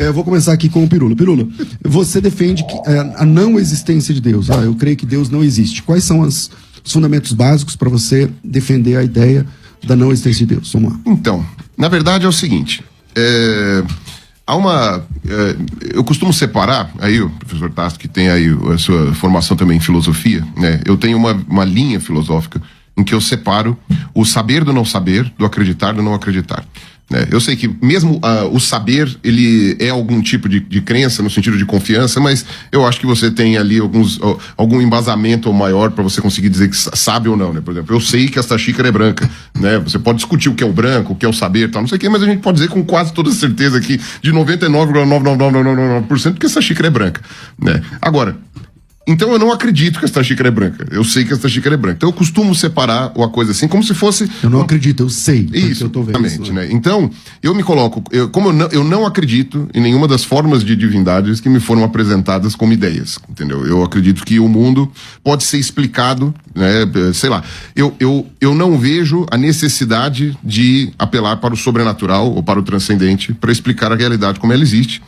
Eu vou começar aqui com o Pirula. Pirula, você defende que, a não existência de Deus. Eu creio que Deus não existe. Quais são os fundamentos básicos para você defender a ideia da não existência de Deus? Vamos lá. Então, na verdade é o seguinte, eu costumo separar, aí o professor Tasso, que tem aí a sua formação também em filosofia, né? Eu tenho uma linha filosófica em que eu separo o saber do não saber, do acreditar do não acreditar. Eu sei que mesmo o saber, ele é algum tipo de crença, no sentido de confiança, mas eu acho que você tem ali algum embasamento maior para você conseguir dizer que sabe ou não, né? Por exemplo, eu sei que essa xícara é branca, né? Você pode discutir o que é o branco, o que é o saber, tal, não sei o que, mas a gente pode dizer com quase toda certeza aqui, de 99,999% que essa xícara é branca, né? Agora, então eu não acredito que esta xícara é branca. Eu sei que esta xícara é branca. Então eu costumo separar uma coisa assim, como se fosse... Eu não acredito, eu sei. Isso, eu tô vendo exatamente, isso, né? Então, eu me coloco... Eu não acredito em nenhuma das formas de divindades que me foram apresentadas como ideias, entendeu? Eu acredito que o mundo pode ser explicado, né? Sei lá. Eu não vejo a necessidade de apelar para o sobrenatural ou para o transcendente para explicar a realidade como ela existe.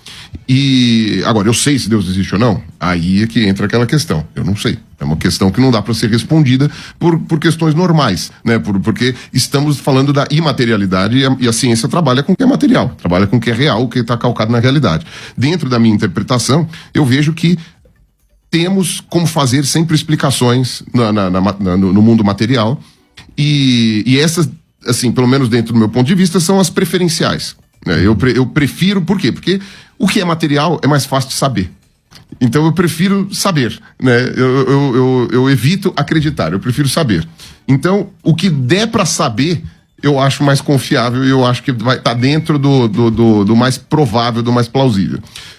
E agora, eu sei se Deus existe ou não? Aí é que entra aquela questão. Eu não sei. É uma questão que não dá para ser respondida por questões normais, né? Porque estamos falando da imaterialidade e a ciência trabalha com o que é material, trabalha com o que é real, o que está calcado na realidade. Dentro da minha interpretação, eu vejo que temos como fazer sempre explicações no mundo material e essas, assim, pelo menos dentro do meu ponto de vista, são as preferenciais. Eu prefiro, por quê? Porque o que é material é mais fácil de saber. Então eu prefiro saber, né? Eu evito acreditar, eu prefiro saber. Então, o que der para saber, eu acho mais confiável e eu acho que vai estar dentro do mais provável, do mais plausível.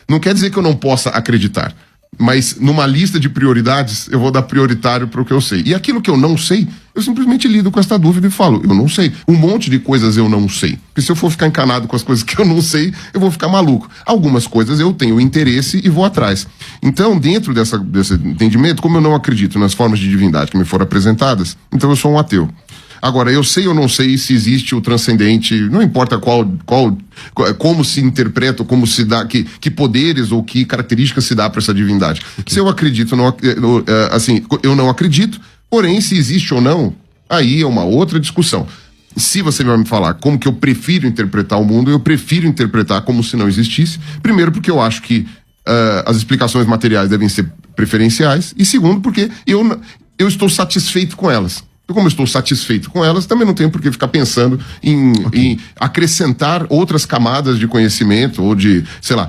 Não quer dizer que eu não possa acreditar, mas numa lista de prioridades, eu vou dar prioritário para o que eu sei. E aquilo que eu não sei, eu simplesmente lido com essa dúvida e falo, eu não sei. Um monte de coisas eu não sei. Porque se eu for ficar encanado com as coisas que eu não sei, eu vou ficar maluco. Algumas coisas eu tenho interesse e vou atrás. Então, dentro desse entendimento, como eu não acredito nas formas de divindade que me foram apresentadas, então eu sou um ateu. Agora, eu sei ou não sei se existe o transcendente, não importa como se interpreta, como se dá, que poderes ou que características se dá para essa divindade. Okay. Se eu acredito, eu não acredito, porém, se existe ou não, aí é uma outra discussão. Se você vai me falar como que eu prefiro interpretar o mundo, eu prefiro interpretar como se não existisse. Primeiro, porque eu acho que as explicações materiais devem ser preferenciais. E segundo, porque eu estou satisfeito com elas. Como eu estou satisfeito com elas, também não tenho por que ficar pensando em acrescentar outras camadas de conhecimento ou de, sei lá,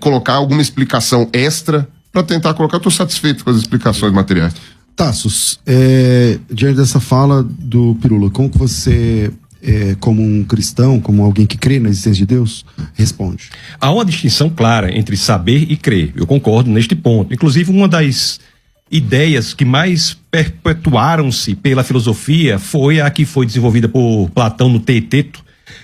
colocar alguma explicação extra para tentar colocar. Eu estou satisfeito com as explicações materiais. Tassos, diante dessa fala do Pirula, como que você, como um cristão, como alguém que crê na existência de Deus, responde? Há uma distinção clara entre saber e crer. Eu concordo neste ponto. Inclusive, uma das ideias que mais perpetuaram-se pela filosofia foi a que foi desenvolvida por Platão no Teeteto,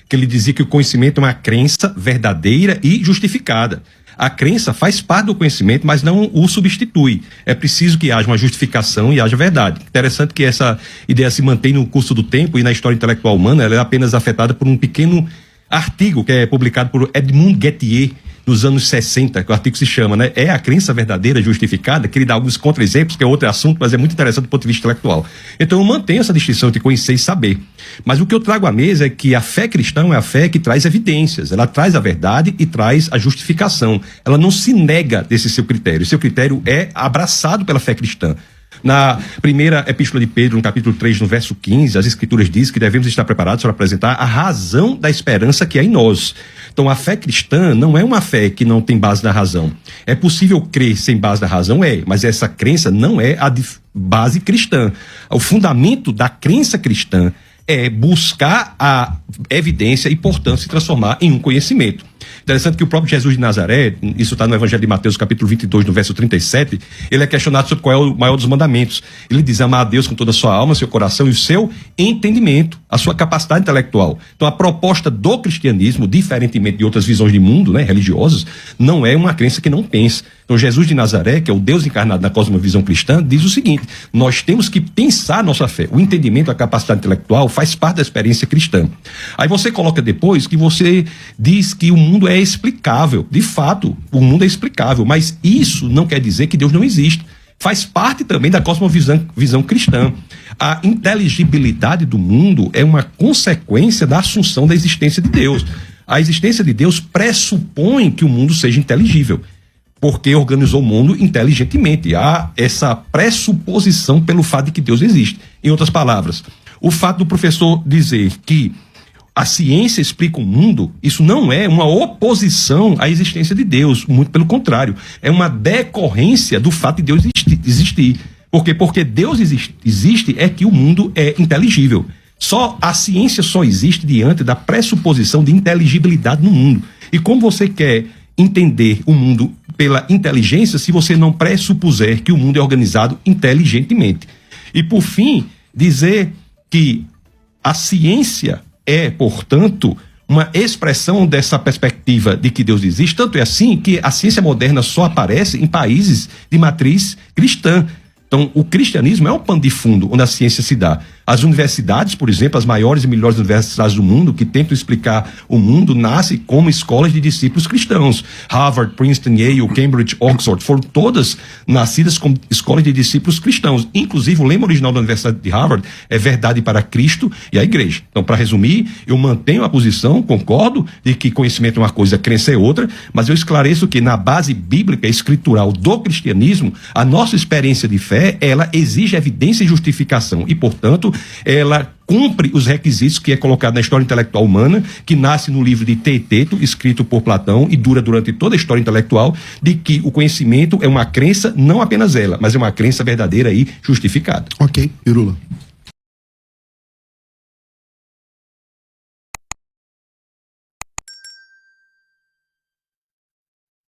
que ele dizia que o conhecimento é uma crença verdadeira e justificada. A crença faz parte do conhecimento, mas não o substitui. É preciso que haja uma justificação e haja verdade. Interessante que essa ideia se mantém no curso do tempo e na história intelectual humana, ela é apenas afetada por um pequeno artigo que é publicado por Edmund Gettier, nos anos 60, que o artigo se chama, né? É a crença verdadeira justificada? Que ele dá alguns contra-exemplos, que é outro assunto, mas é muito interessante do ponto de vista intelectual. Então eu mantenho essa distinção entre conhecer e saber. Mas o que eu trago à mesa é que a fé cristã é a fé que traz evidências. Ela traz a verdade e traz a justificação. Ela não se nega desse seu critério. Seu critério é abraçado pela fé cristã. Na primeira epístola de Pedro, no capítulo 3, no verso 15, as escrituras dizem que devemos estar preparados para apresentar a razão da esperança que há em nós. Então a fé cristã não é uma fé que não tem base na razão. É possível crer sem base na razão? Mas essa crença não é a de base cristã. O fundamento da crença cristã é buscar a evidência e, portanto, se transformar em um conhecimento. Interessante que o próprio Jesus de Nazaré, isso está no Evangelho de Mateus, capítulo 22, no verso 37, ele é questionado sobre qual é o maior dos mandamentos. Ele diz, amar a Deus com toda a sua alma, seu coração e o seu entendimento, a sua capacidade intelectual. Então a proposta do cristianismo, diferentemente de outras visões de mundo, né, religiosas, não é uma crença que não pensa. Então, Jesus de Nazaré, que é o Deus encarnado na cosmovisão cristã, diz o seguinte: nós temos que pensar nossa fé. O entendimento, a capacidade intelectual faz parte da experiência cristã. Aí você coloca depois que você diz que o mundo é explicável. De fato, o mundo é explicável, mas isso não quer dizer que Deus não existe. Faz parte também da cosmovisão cristã. A inteligibilidade do mundo é uma consequência da assunção da existência de Deus. A existência de Deus pressupõe que o mundo seja inteligível, porque organizou o mundo inteligentemente. Há essa pressuposição pelo fato de que Deus existe. Em outras palavras, o fato do professor dizer que a ciência explica o mundo, isso não é uma oposição à existência de Deus, muito pelo contrário, é uma decorrência do fato de Deus existir. Por quê? Porque Deus existe é que o mundo é inteligível. A ciência só existe diante da pressuposição de inteligibilidade no mundo. E como você quer entender o mundo pela inteligência se você não pressupuser que o mundo é organizado inteligentemente? E por fim, dizer que a ciência é, portanto, uma expressão dessa perspectiva de que Deus existe. Tanto é assim que a ciência moderna só aparece em países de matriz cristã. Então, o cristianismo é um pano de fundo onde a ciência se dá. As universidades, por exemplo, as maiores e melhores universidades do mundo, que tentam explicar o mundo, nascem como escolas de discípulos cristãos. Harvard, Princeton, Yale, Cambridge, Oxford, foram todas nascidas como escolas de discípulos cristãos. Inclusive, o lema original da Universidade de Harvard é verdade para Cristo e a igreja. Então, para resumir, eu mantenho a posição, concordo, de que conhecimento é uma coisa, crença é outra, mas eu esclareço que na base bíblica e escritural do cristianismo, a nossa experiência de fé, ela exige evidência e justificação e, portanto, ela cumpre os requisitos que é colocado na história intelectual humana, que nasce no livro de Teeteto, escrito por Platão e dura durante toda a história intelectual, de que o conhecimento é uma crença, não apenas ela, mas é uma crença verdadeira e justificada. Ok, Pirula.